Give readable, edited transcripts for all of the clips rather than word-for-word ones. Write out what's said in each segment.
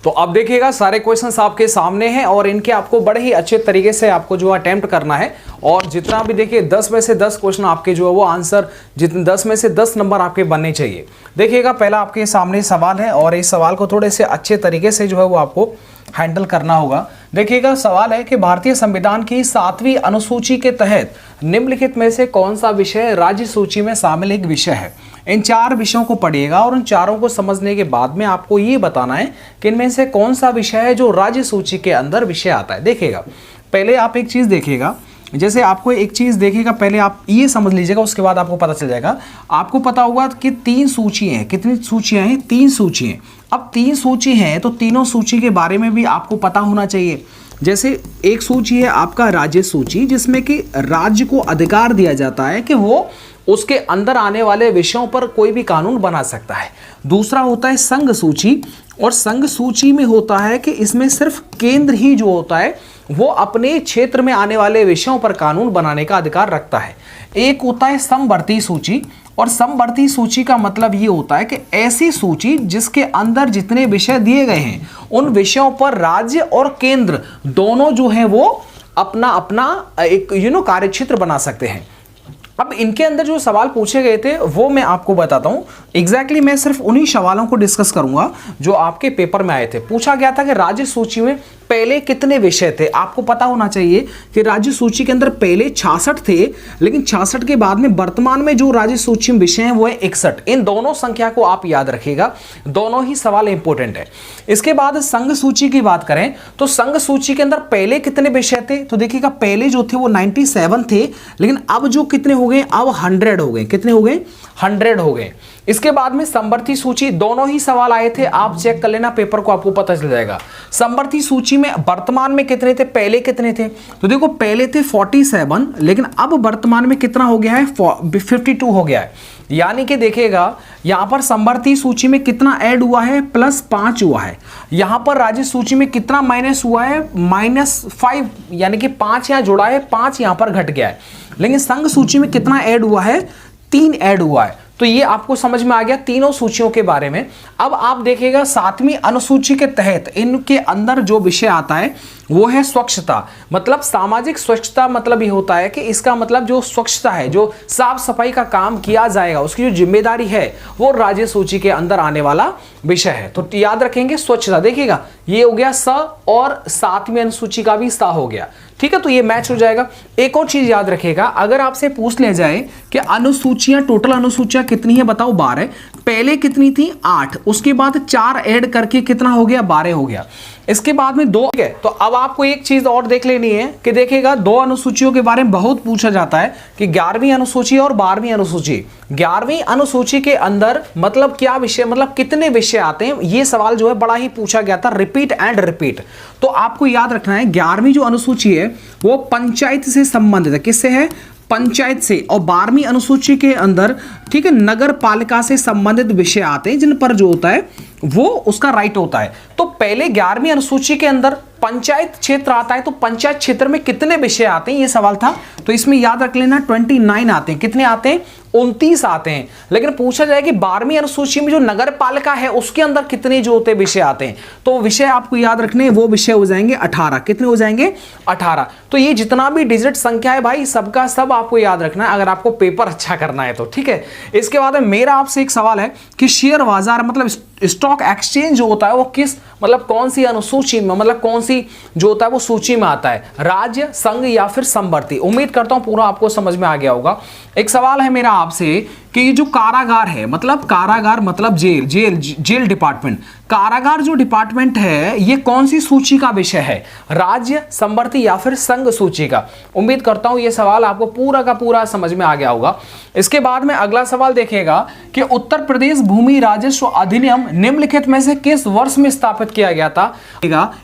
तो अब देखिएगा सारे क्वेश्चंस आपके सामने हैं और इनके आपको बड़े ही अच्छे तरीके से आपको जो अटेम्प्ट करना है। और जितना भी देखिए 10 में से 10 क्वेश्चन आपके जो है वो आंसर जितने 10 में से 10 नंबर आपके बनने चाहिए। देखिएगा पहला आपके सामने सवाल है और इस सवाल को थोड़े से अच्छे तरीके से जो है वो आपको हैंडल करना होगा। देखिएगा सवाल है कि भारतीय संविधान की 7वीं अनुसूची के तहत निम्नलिखित में से कौन सा विषय राज्य सूची में शामिल एक विषय है। इन 4 विषयों को पढ़िएगा और उन चारों को समझने के बाद में आपको ये बताना है कि इनमें से कौन सा विषय है जो राज्य सूची के अंदर विषय आता है। देखिएगा पहले आप एक चीज देखिएगा, जैसे आपको एक चीज देखिएगा, पहले आप ये समझ लीजिएगा, उसके बाद आपको पता चल जाएगा। आपको पता होगा कि 3 सूचियां हैं। कितनी सूचियां हैं? 3 सूची हैं। अब 3 सूची हैं तो तीनों सूची के बारे में भी आपको पता होना चाहिए। जैसे एक सूची है आपका राज्य सूची, जिसमें कि राज्य को अधिकार दिया जाता है कि वो उसके अंदर आने वाले विषयों पर कोई भी कानून बना सकता है। दूसरा होता है संघ सूची, और संघ सूची में होता है कि इसमें सिर्फ केंद्र ही जो होता है वो अपने क्षेत्र में आने वाले विषयों पर कानून बनाने का अधिकार रखता है। एक होता है समवर्ती सूची, और समवर्ती सूची का मतलब ये होता है कि ऐसी सूची जिसके अंदर जितने विषय दिए गए हैं उन विषयों पर राज्य और केंद्र दोनों जो है वो अपना अपना एक कार्यक्षेत्र बना सकते हैं। अब इनके अंदर जो सवाल पूछे गए थे वो मैं आपको बताता हूं। एग्जैक्टली मैं सिर्फ उन्हीं सवालों को डिस्कस करूंगा जो आपके पेपर में आए थे। पूछा गया था कि राज्य सूची में पहले कितने विषय थे। आपको पता होना चाहिए कि राज्य सूची के अंदर पहले 66 थे, लेकिन 66 के बाद में वर्तमान में जो राज्य सूची में विषय हैं वो है 61। इन दोनों संख्या को आप याद रखिएगा, दोनों ही सवाल इंपॉर्टेंट है। इसके बाद संघ सूची की बात करें तो संघ सूची के अंदर पहले कितने विषय थे, तो देखिएगा पहले जो थे वो 97 थे, लेकिन अब जो कितने हो गए, अब 100 हो गए। कितने हो गए? 100 हो गए। इसके बाद में समवर्ती सूची, दोनों ही सवाल आए थे, आप चेक कर लेना पेपर को, आपको पता चल जाएगा। समवर्ती सूची में वर्तमान में कितने थे, पहले कितने थे, तो देखो पहले थे 47, लेकिन अब वर्तमान में कितना हो गया है, 52 हो गया है। यानी कि देखिएगा यहां पर समवर्ती सूची में कितना ऐड हुआ है, +5 हुआ है। यहां पर राज्य सूची में कितना माइनस हुआ है, -5, यानी कि 5 यहां जुड़ा है, 5 यहां पर घट गया है। लेकिन संघ सूची में कितना ऐड हुआ है, 3 ऐड हुआ है। तो ये आपको समझ में आ गया तीनों सूचियों के बारे में। अब आप देखिएगा 7वीं अनुसूची के तहत इनके अंदर जो विषय आता है वो है स्वच्छता, मतलब सामाजिक स्वच्छता। मतलब ये होता है कि इसका मतलब जो स्वच्छता है, जो साफ सफाई का काम किया जाएगा, उसकी जो जिम्मेदारी है वो राज्य सूची के अंदर आने वाला विषय है। तो याद रखेंगे स्वच्छता। देखिएगा ये हो गया स, और 7वीं अनुसूची का भी सा हो गया। ठीक है, तो ये मैच हो जाएगा। एक और चीज याद रखिएगा, अगर आपसे पूछ लिया जाए कि अनुसूचियां, टोटल अनुसूचियां कितनी है, बताओ 12। पहले कितनी थी, 8, उसके बाद 4 ऐड करके कितना हो गया, 12 हो गया। इसके बाद में 2 है। तो अब आपको एक चीज और देख लेनी है कि देखिएगा 2 अनुसूचियों के बारे में बहुत पूछा जाता है कि 11वीं अनुसूची और 12वीं अनुसूची। 11वीं अनुसूची के अंदर मतलब क्या विषय, मतलब कितने विषय आते हैं, ये सवाल जो है बड़ा ही पूछा गया था, रिपीट एंड रिपीट। तो आपको याद रखना है 11वीं जो अनुसूची है वो पंचायत से संबंधित है। किससे है? पंचायत से। और 12वीं अनुसूची के अंदर, ठीक है, नगर पालिका से संबंधित विषय आते हैं जिन पर जो होता है वो उसका राइट होता है। तो पहले 11वीं अनुसूची के अंदर पंचायत क्षेत्र आता है, तो पंचायत क्षेत्र में कितने विषय आते हैं ये सवाल था। तो इसमें याद रख लेना 29 आते हैं। कितने आते हैं? 29 आते हैं। लेकिन पूछा जाए कि 12वीं अनुसूची में जो नगर पालिका है उसके अंदर कितने जो होते विषय आते हैं, तो विषय आपको याद रखने, वो विषय हो जाएंगे 18। कितने हो जाएंगे? 18। तो ये जितना भी डिजिट संख्या है भाई, सबका सब आपको याद रखना है अगर आपको पेपर अच्छा करना है तो। ठीक है, इसके बाद मेरा आपसे एक सवाल है कि शेयर बाजार मतलब स्टॉक एक्सचेंज जो होता है वो किस, मतलब कौन सी अनुसूची में, मतलब कौन सी जो होता है वो सूची में आता है, राज्य, संघ या फिर समवर्ती। उम्मीद करता हूं पूरा आपको समझ में आ गया होगा। एक सवाल है मेरा आपसे कि ये जो कारागार है, मतलब कारागार मतलब जेल डिपार्टमेंट, कारागार जो डिपार्टमेंट है ये कौन सी सूची का विषय है, राज्य, समवर्ती या फिर संघ सूची का। उम्मीद करता हूं ये सवाल आपको पूरा का पूरा समझ में आ गया होगा। इसके बाद में अगला सवाल देखिएगा कि उत्तर प्रदेश भूमि राजस्व अधिनियम निम्नलिखित में से किस वर्ष में स्थापित किया गया था।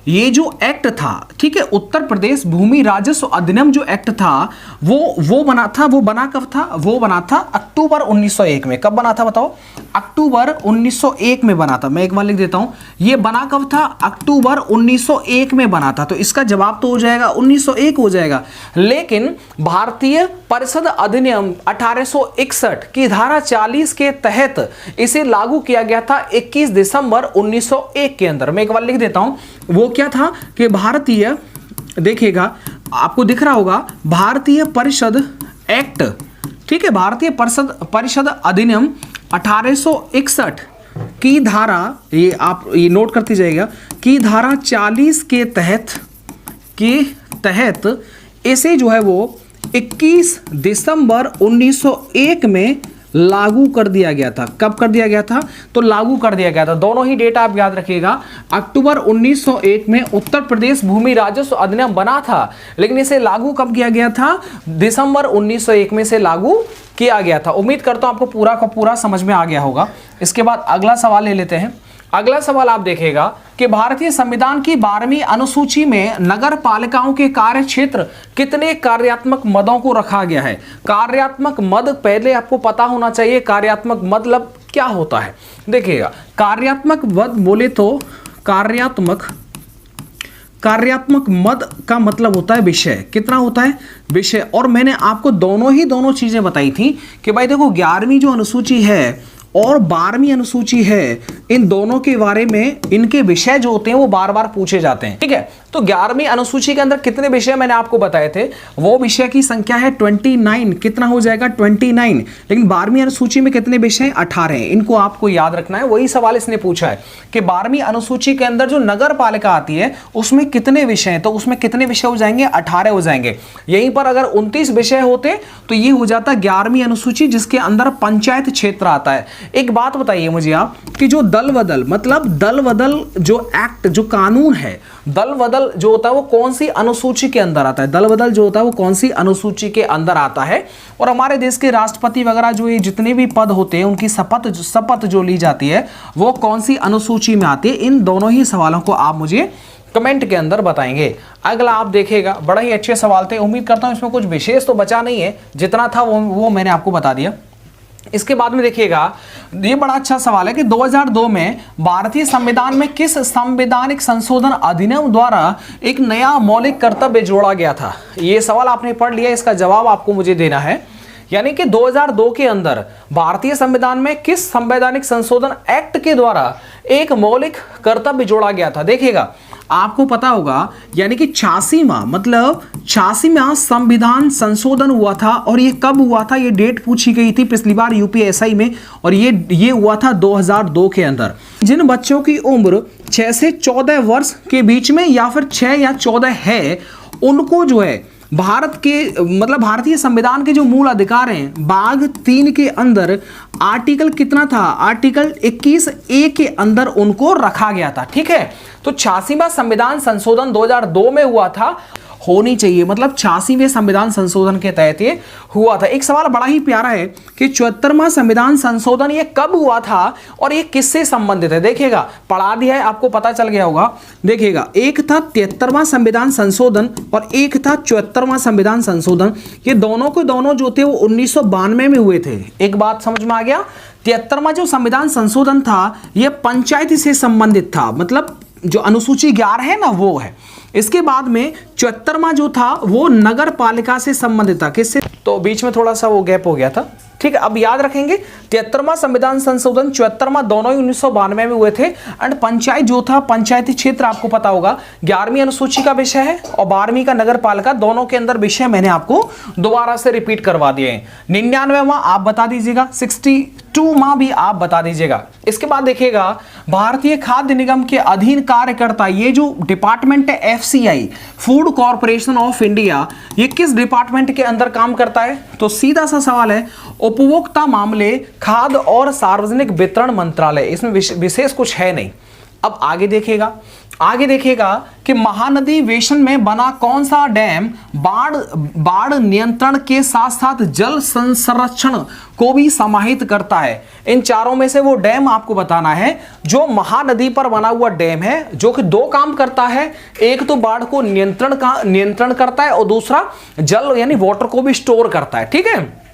ये जो एक्ट था, ठीक है, उत्तर प्रदेश भूमि राजस्व अधिनियम जो एक्ट था वो बना था, वो बना कब था, वो बना था अक्टूबर 1901 में। कब बना था बताओ? अक्टूबर 1901 में बना था। मैं एक बार लिख देता हूं, ये बना कब था? अक्टूबर 1901 में बना था। तो इसका जवाब तो हो जाएगा 1901 हो जाएगा। लेकिन भारतीय परिषद अधिनियम 1861 की धारा 40 के तहत इसे लागू किया गया था 21 दिसंबर 1901 के अंदर। मैं एक बार लिख देता हूं, वो क्या था कि भारतीय, देखिएगा आपको दिख रहा होगा, भारतीय परिषद एक्ट, ठीक है, भारतीय परिषद अधिनियम 1861 की धारा, ये आप ये नोट करते जाइएगा, की धारा 40 के तहत इसे जो है वो 21 दिसंबर 1901 में लागू कर दिया गया था। कब कर दिया गया था? तो लागू कर दिया गया था। दोनों ही डेट आप याद रखिएगा। अक्टूबर 1901 में उत्तर प्रदेश भूमि राजस्व अधिनियम बना था, लेकिन इसे लागू कब किया गया था? दिसंबर 1901 में से लागू किया गया था। उम्मीद करता हूं आपको पूरा का पूरा समझ में आ गया होगा। इसके बाद अगला सवाल ले लेते हैं। अगला सवाल आप देखिएगा कि भारतीय संविधान की 12वीं अनुसूची में नगर पालिकाओं के कार्य क्षेत्र कितने कार्यात्मक मदों को रखा गया है? कार्यात्मक मद पहले आपको पता होना चाहिए, कार्यात्मक मतलब क्या होता है। देखिएगा, कार्यात्मक मद बोले तो कार्यात्मक मद का मतलब होता है विषय। कितना होता है? विषय। और मैंने आपको दोनों चीजें बताई थी कि भाई देखो 11वीं जो अनुसूची है और 12वीं अनुसूची है, इन दोनों के बारे में इनके विषय जो होते हैं वो बार बार पूछे जाते हैं, ठीक है। तो 11वीं अनुसूची के अंदर कितने विषय मैंने आपको बताए थे, वो विषय की संख्या है 29। कितना हो जाएगा? 29। लेकिन 12वीं अनुसूची में कितने विषय? 18 हैं। इनको आपको याद रखना है। वही सवाल इसने पूछा है कि 12वीं अनुसूची के अंदर जो नगर पालिका आती है उसमें कितने विषय हैं, तो उसमें कितने विषय हो जाएंगे? 18 हो जाएंगे। यहीं पर अगर 29 विषय होते तो ये हो जाता 11वीं अनुसूची, जिसके अंदर पंचायत क्षेत्र आता है। एक बात बताइए मुझे आप कि जो दल बदल मतलब दल बदल जो एक्ट, जो कानून है, दल बदल जो होता है वो कौन सी अनुसूची के अंदर आता है? दल बदल जो होता है वो कौन सी अनुसूची के अंदर आता है? और हमारे देश के राष्ट्रपति वगैरह जो ये जितने भी पद होते हैं उनकी शपथ जो ली जाती है वो कौन सी अनुसूची में आती है? इन दोनों ही सवालों को आप मुझे कमेंट के अंदर बताएंगे। अगला आप देखेगा, बड़ा ही अच्छे सवाल थे। उम्मीद करता हूं इसमें कुछ विशेष तो बचा नहीं है, जितना था वो मैंने आपको बता दिया। इसके बाद में देखिएगा, ये बड़ा अच्छा सवाल है कि 2002 में भारतीय संविधान में किस संवैधानिक संशोधन अधिनियम द्वारा एक नया मौलिक कर्तव्य जोड़ा गया था? ये सवाल आपने पढ़ लिया, इसका जवाब आपको मुझे देना है। यानी कि 2002 के अंदर भारतीय संविधान में किस संवैधानिक संशोधन एक्ट के द्वारा एक मौलिक कर्तव्य जोड़ा गया था? देखिएगा, आपको पता होगा, यानी कि 86वां संविधान संशोधन हुआ था। और ये कब हुआ था? ये डेट पूछी गई थी पिछली बार यूपीएससी में, और ये हुआ था 2002 के अंदर। जिन बच्चों की उम्र 6 से 14 वर्ष के बीच में या फिर 6 या 14 है, उनको जो है भारतीय संविधान के जो मूल अधिकार हैं, भाग 3 के अंदर आर्टिकल कितना था? आर्टिकल 21A के अंदर उनको रखा गया था, ठीक है। तो 86वां संविधान संशोधन 2002 में हुआ था, होनी चाहिए, मतलब 86वें संविधान संशोधन के तहत ये हुआ था। एक सवाल बड़ा ही प्यारा है कि 74वां संविधान संशोधन ये कब हुआ था और ये किससे संबंधित है? देखिएगा, पढ़ा दिया है, आपको पता चल गया होगा। देखिएगा, एक था 73वां संविधान संशोधन और एक था 74वां संविधान संशोधन। ये दोनों के दोनों जो थे वो 1992 में हुए थे। एक बात समझ में आ गया? 73वां जो संविधान संशोधन था ये पंचायत से संबंधित था, मतलब जो अनुसूची 11 है ना वो है। इसके बाद में 74वां जो था वो नगर पालिका से संबंधित था। किससे? तो बीच में थोड़ा सा वो गैप हो गया था, ठीक है। अब याद रखेंगे, 73वां संविधान संशोधन, 74वां दोनों ही 1992 में हुए थे। एंड पंचायत जो था, पंचायती क्षेत्र आपको पता होगा 11वीं अनुसूची का विषय है और 12वीं का नगर पालिका, दोनों के अंदर विषय मैंने आपको दोबारा से रिपीट करवा दिए हैं। 99वां आप बता दीजिएगा, 62वां भी आप बता दीजिएगा। इसके बाद देखिएगा, भारतीय खाद्य निगम के अधीन कार्य करता ये जो डिपार्टमेंट है FCI, food corporation of India, ये किस डिपार्टमेंट के अंदर काम करता है? तो सीधा सा सवाल है, उपभोक्ता मामले, खाद्य और सार्वजनिक वितरण मंत्रालय। इसमें विशेष कुछ है नहीं। अब आगे देखिएगा कि महानदी वेशन में बना कौन सा डैम बाढ़ नियंत्रण के साथ साथ जल संरक्षण को भी समाहित करता है? इन चारों में से वो डैम आपको बताना है जो महानदी पर बना हुआ डैम है, जो कि 2 काम करता है। एक तो बाढ़ को नियंत्रण करता है और दूसरा जल यानी वाटर को भी स्टोर करता है, ठीक है।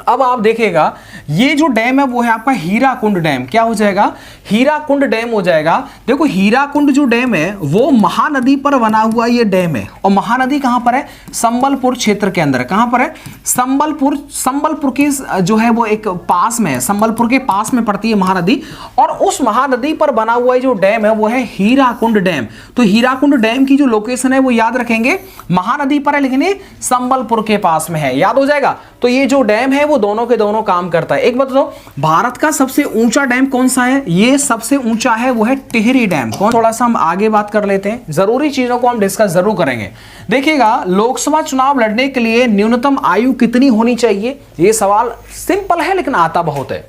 अब आप देखिएगा ये जो डैम है वो है आपका हीराकुंड डैम। क्या हो जाएगा? हीराकुंड डैम हो जाएगा। देखो हीराकुंड जो डैम है वो महानदी पर बना हुआ ये डैम है, और महानदी कहां पर है? संबलपुर क्षेत्र के अंदर। कहां पर है? संबलपुर की जो है वो एक पास में है, संबलपुर के पास में पड़ती है महानदी, और उस महानदी पर बना हुआ जो डैम है वो है हीराकुंड डैम। तो हीराकुंड डैम की जो लोकेशन है वो याद रखेंगे, महानदी पर है लेकिन ये संबलपुर के पास में है, याद हो जाएगा। तो ये जो डैम है वो दोनों के दोनों काम करता है। एक बात बताओ, भारत का सबसे ऊंचा डैम कौन सा है? ये सबसे ऊंचा है वो है टिहरी डैम। कौन? थोड़ा सा हम आगे बात कर लेते हैं, जरूरी चीजों को हम डिस्कस जरूर करेंगे। देखिएगा लोकसभा चुनाव लड़ने के लिए न्यूनतम आयु कितनी होनी चाहिए? ये सवाल सिंपल है लेकिन आता बहुत है।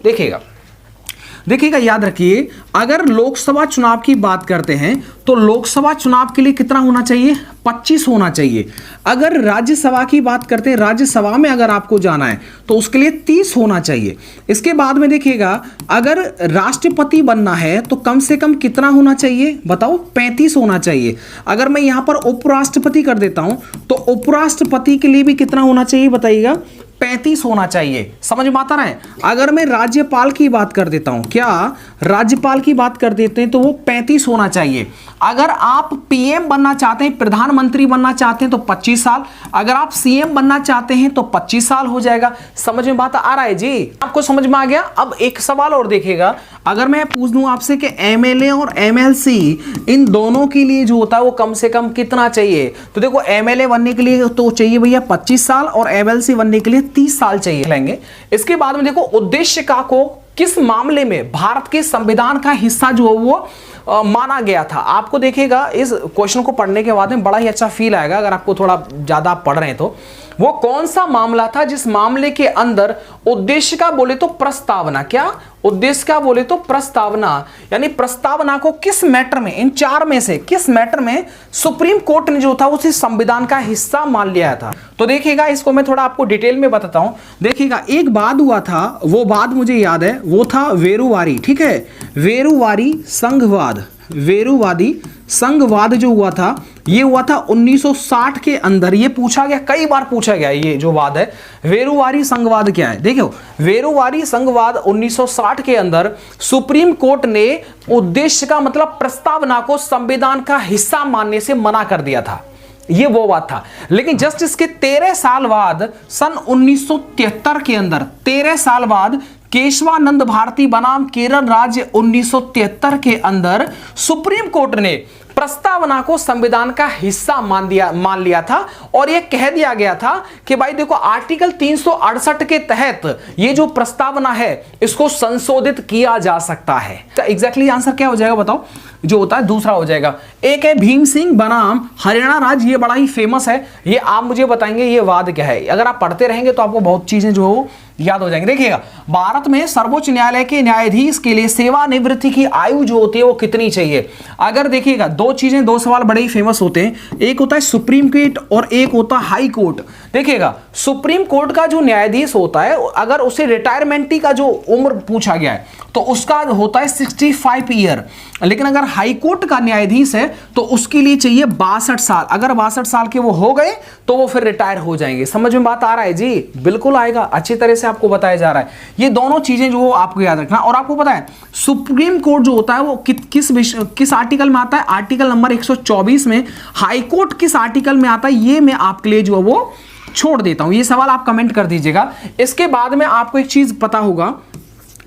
देखिएगा याद रखिए, अगर लोकसभा चुनाव की बात करते हैं तो लोकसभा चुनाव के लिए कितना होना चाहिए? 25 होना चाहिए। अगर राज्यसभा की बात करते हैं, राज्यसभा में अगर आपको जाना है तो उसके लिए 30 होना चाहिए। इसके बाद में देखिएगा अगर राष्ट्रपति बनना है तो कम से कम कितना होना चाहिए? बताओ, 35 होना चाहिए। अगर मैं यहां पर उपराष्ट्रपति कर देता हूं तो उपराष्ट्रपति के लिए भी कितना होना चाहिए बताइएगा? 35 होना चाहिए। समझ में आता है? अगर मैं राज्यपाल की बात कर देता हूं, क्या राज्यपाल की बात कर देते हैं तो वो 35 होना चाहिए। अगर आप पीएम बनना चाहते हैं, प्रधानमंत्री बनना चाहते हैं तो 25 साल, अगर आप सीएम बनना चाहते हैं तो 25 साल हो जाएगा। समझ में बात आ रहा है जी? आपको समझ में आ गया? अब एक सवाल और देखिएगा, अगर मैं पूछ दूं आपसे कि एमएलए और एमएलसी इन दोनों के लिए जो होता है वो कम से कम कितना चाहिए? तो देखो एमएलए बनने के लिए तो चाहिए भैया 25 साल और एमएलसी बनने के लिए 30 साल चाहिए लेंगे। इसके बाद में देखो उद्देशिका को किस मामले में भारत के संविधान का हिस्सा जो है वो माना गया था? आपको देखिएगा इस क्वेश्चन को पढ़ने के बाद में बड़ा ही अच्छा फील आएगा अगर आपको थोड़ा ज्यादा पढ़ रहे हैं तो। वो कौन सा मामला था जिस मामले के अंदर उद्देशिका बोले तो प्रस्तावना, क्या उद्देशिका बोले तो प्रस्तावना, यानी प्रस्तावना को किस मैटर में, इन चार में से किस मैटर में सुप्रीम कोर्ट ने जो था उसे संविधान का हिस्सा मान लिया था? तो देखिएगा इसको मैं थोड़ा आपको डिटेल में बताता हूं। देखिएगा एक वाद हुआ था, वो वाद मुझे याद है, वो था वेरुवारी। ठीक है, वेरुवारी संघवाद, वेरुवादी संघवाद जो हुआ था ये हुआ था 1960 के अंदर। ये पूछा गया, कई बार पूछा गया ये जो वाद है वेरुवारी संघवाद क्या है। देखो वेरुवारी संघवाद 1960 के अंदर सुप्रीम कोर्ट ने उद्देश्य का मतलब प्रस्तावना को संविधान का हिस्सा मानने से मना कर दिया था, ये वो बात था। लेकिन जस्ट इसके 13 साल बाद सन 1973 के अंदर, 13 साल बाद केशवानंद भारती बनाम केरल राज्य 1973 के अंदर सुप्रीम कोर्ट ने प्रस्तावना को संविधान का हिस्सा मान लिया था, और यह कह दिया गया था कि भाई देखो आर्टिकल 368 के तहत ये जो प्रस्तावना है इसको संशोधित किया जा सकता है। तो एग्जैक्टली आंसर क्या हो जाएगा बताओ? जो होता है दूसरा हो जाएगा। एक है भीम सिंह बनाम हरियाणा राज्य, ये बड़ा ही फेमस है, ये आप मुझे बताएंगे ये वाद क्या है। अगर आप पढ़ते रहेंगे तो आपको बहुत चीजें जो हो याद हो जाएंगे। देखिएगा भारत में सर्वोच्च न्यायालय के न्यायाधीश के लिए सेवानिवृत्ति की आयु जो होती है वो कितनी चाहिए? अगर देखिएगा दो चीजें, दो सवाल बड़े ही फेमस होते हैं, एक होता है सुप्रीम कोर्ट और एक होता है हाई कोर्ट। देखिएगा सुप्रीम कोर्ट का जो न्यायाधीश होता है अगर उसे रिटायरमेंट का जो उम्र पूछा गया है तो उसका होता है 65 ईयर, लेकिन अगर हाई कोर्ट का न्यायाधीश है तो उसके लिए चाहिए 62 साल। अगर 62 साल के वो हो गए तो वो फिर रिटायर हो जाएंगे। समझ में बात आ रहा है जी? बिल्कुल आएगा, अच्छी तरह से आपको बताया जा रहा है। ये दोनों चीजें जो आपको याद रखना। और आपको पता है सुप्रीम कोर्ट जो होता है वो किस आर्टिकल में आता है? आर्टिकल नंबर 124 में। हाई कोर्ट किस आर्टिकल में आता है ये मैं आपके लिए जो है वो छोड़ देता हूं, ये सवाल आप कमेंट कर दीजिएगा। इसके बाद में आपको एक चीज पता होगा,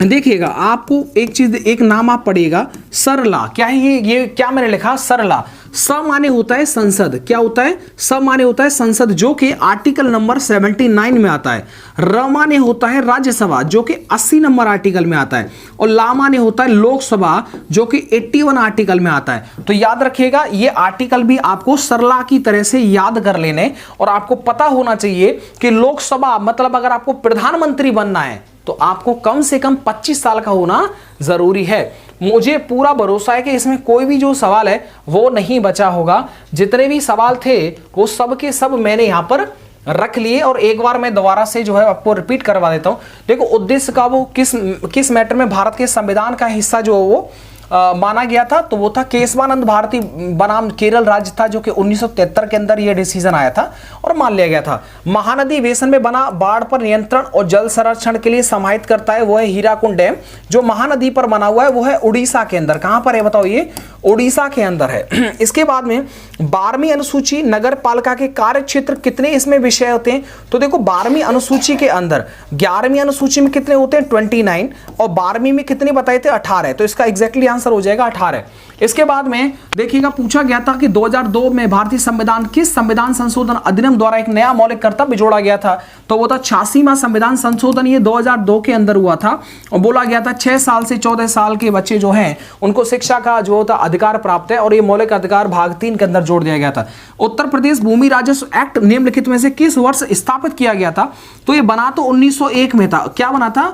देखिएगा आपको एक चीज, एक नाम आप पढ़िएगा, सरला। क्या है ये क्या मैंने लिखा? सरला। स माने होता है संसद, क्या होता है? स माने होता है संसद जो कि आर्टिकल नंबर 79 में आता है। र माने होता है राज्यसभा जो कि 80 नंबर आर्टिकल में आता है, और ला माने होता है लोकसभा जो कि 81 आर्टिकल में आता है। तो याद रखिएगा ये आर्टिकल भी आपको सरला की तरह से याद कर लेने, और आपको पता होना चाहिए कि लोकसभा मतलब अगर आपको प्रधानमंत्री बनना है तो आपको कम से कम 25 साल का होना जरूरी है। मुझे पूरा भरोसा है कि इसमें कोई भी जो सवाल है वो नहीं बचा होगा। जितने भी सवाल थे वो सब के सब मैंने यहां पर रख लिए, और एक बार मैं दोबारा से जो है आपको रिपीट करवा देता हूं। देखो उद्देश्य का वो किस मैटर में भारत के संविधान का हिस्सा जो है वो माना गया था, तो वो था केशवानंद भारती बनाम केरल राज्य था, जो कि 1973 के अंदर ये डिसीजन आया था और मान लिया गया था। महानदी बेसिन में बना बाढ़ पर नियंत्रण और जल संरक्षण के लिए समाहित करता है वो है हीराकुंड डैम, जो महानदी पर बना हुआ है वो है उड़ीसा के अंदर। कहां पर है बताओ, ये उड़ीसा के अंदर है। इसके बाद में 12वीं अनुसूची नगर पालिका के कार्य क्षेत्र कितने इसमें विषय होते हैं, तो देखो 12वीं अनुसूची के अंदर 11वीं अनुसूची में कितने होते हैं 29 और 12वीं में कितने बताए थे 18, तो इसका एग्जैक्टली आंसर हो जाएगा 18। इसके बाद में देखिएगा पूछा गया था कि 2002 में भारतीय संविधान किस संविधान संशोधन अधिनियम द्वारा एक नया मौलिक कर्तव्य जोड़ा गया था, तो वो था 86वां संविधान संशोधन, ये 2002 के अंदर हुआ था और बोला गया था 6 साल से 14 साल के बच्चे जो हैं उनको शिक्षा का जो होता अधिकार प्राप्त है, और ये मौलिक अधिकार भाग 3 के अंदर जोड़ दिया गया था। उत्तर प्रदेश भूमि राजस्व एक्ट निम्नलिखित में से किस वर्ष स्थापित किया गया था, तो ये बना तो 1901 में था। क्या बना था,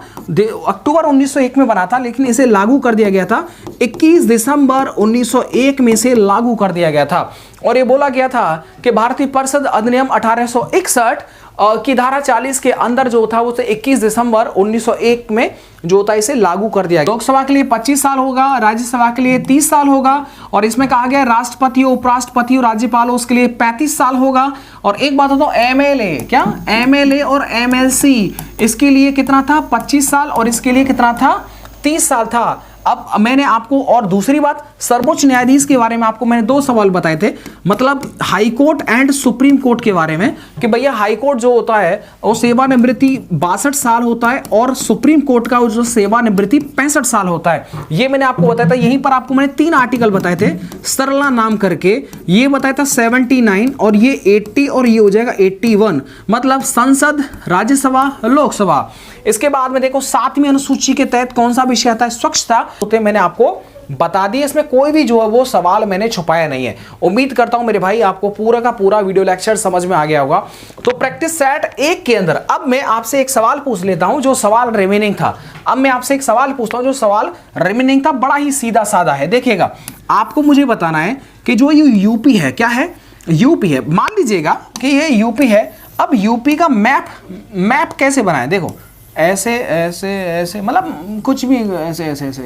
अक्टूबर 1901 में बना था, लेकिन इसे लागू कर दिया गया था 21 दिसंबर 1901 में से लागू कर दिया गया था। और ये बोला गया था कि भारतीय परिषद अधिनियम 1861 की धारा 40 के अंदर जो था वो 21 दिसंबर 1901 में जो होता है इसे लागू कर दिया गया। लोकसभा के लिए 25 साल होगा, राज्यसभा के लिए 30 साल होगा, और इसमें कहा गया राष्ट्रपति, उपराष्ट्रपति और राज्यपाल उसके लिए 35 साल होगा। और एक बात होता है एमएलए, क्या एमएलए और एमएलसी इसके लिए कितना था 25 साल और इसके लिए कितना था 30 साल था। अब मैंने आपको और दूसरी बात, सर्वोच्च न्यायाधीश के बारे में आपको मैंने 2 सवाल बताए थे, मतलब high court and supreme court के बारे में, कि भैया हाई कोर्ट जो होता है वो सेवानिवृत्ति 62 साल होता है और सुप्रीम कोर्ट का जो सेवानिवृत्ति 65 साल होता है। ये मैंने आपको बताया था। यहीं पर आपको मैंने 3 आर्टिकल बताए थे, सरला नाम करके, ये बताया था 79 और ये 80 और ये हो जाएगा 81, मतलब संसद, राज्यसभा, लोकसभा। इसके बाद में देखो 7वीं अनुसूची के तहत कौन सा विषय आता है, स्वच्छता होते मैंने आपको बता दिया। इसमें कोई भी जो है वो सवाल मैंने छुपाया नहीं है। उम्मीद करता हूं मेरे भाई आपको पूरा का पूरा वीडियो लेक्चर समझ में आ गया होगा। तो प्रैक्टिस सेट 1 के अंदर अब मैं आपसे एक सवाल पूछ लेता हूं, जो सवाल रिमेनिंग था। अब मैं आपसे एक सवाल पूछता हूं, जो सवाल रिमेनिंग था बड़ा ही सीधा साधा है। देखिएगा आपको मुझे बताना है कि जो ये यूपी है, क्या है, यूपी है, मान लीजिएगा कि ये यूपी है। अब यूपी का मैप कैसे बनाए, देखो ऐसे ऐसे ऐसे, मतलब कुछ भी ऐसे ऐसे ऐसे,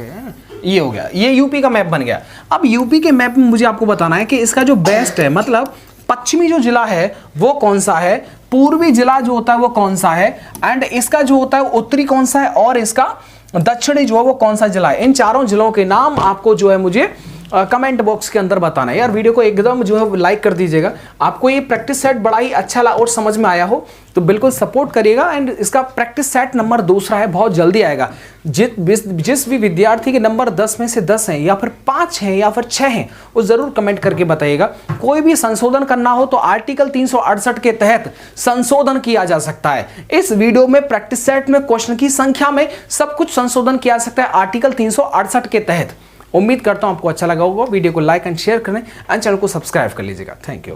ये हो गया, ये यूपी का मैप बन गया। अब यूपी के मैप में मुझे आपको बताना है कि इसका जो बेस्ट है, मतलब पश्चिमी जो जिला है वो कौन सा है, पूर्वी जिला जो होता है वो कौन सा है, एंड इसका जो होता है उत्तरी कौन सा है, और इसका दक्षिणी जो है वो कौन सा जिला है। इन चारों जिलों के नाम आपको जो है मुझे कमेंट बॉक्स के अंदर बताना है। यार वीडियो को एकदम जो है लाइक कर दीजिएगा। आपको ये प्रैक्टिस सेट बड़ा ही अच्छा और समझ में आया हो तो बिल्कुल सपोर्ट करिएगा। एंड इसका प्रैक्टिस सेट नंबर 2 है, बहुत जल्दी आएगा। जिस भी विद्यार्थी के नंबर 10 में से 10 हैं या फिर 5 हैं या फिर 6 हैं, वो जरूर कमेंट करके बताइएगा। कोई भी संशोधन करना हो तो आर्टिकल 368 के तहत संशोधन किया जा सकता है। इस वीडियो में प्रैक्टिस सेट में क्वेश्चन की संख्या में सब कुछ संशोधन किया जा सकता है आर्टिकल 368 के तहत। उम्मीद करता हूं आपको अच्छा लगा होगा। वीडियो को लाइक एंड शेयर करें एंड चैनल को सब्सक्राइब कर लीजिएगा। Thank you.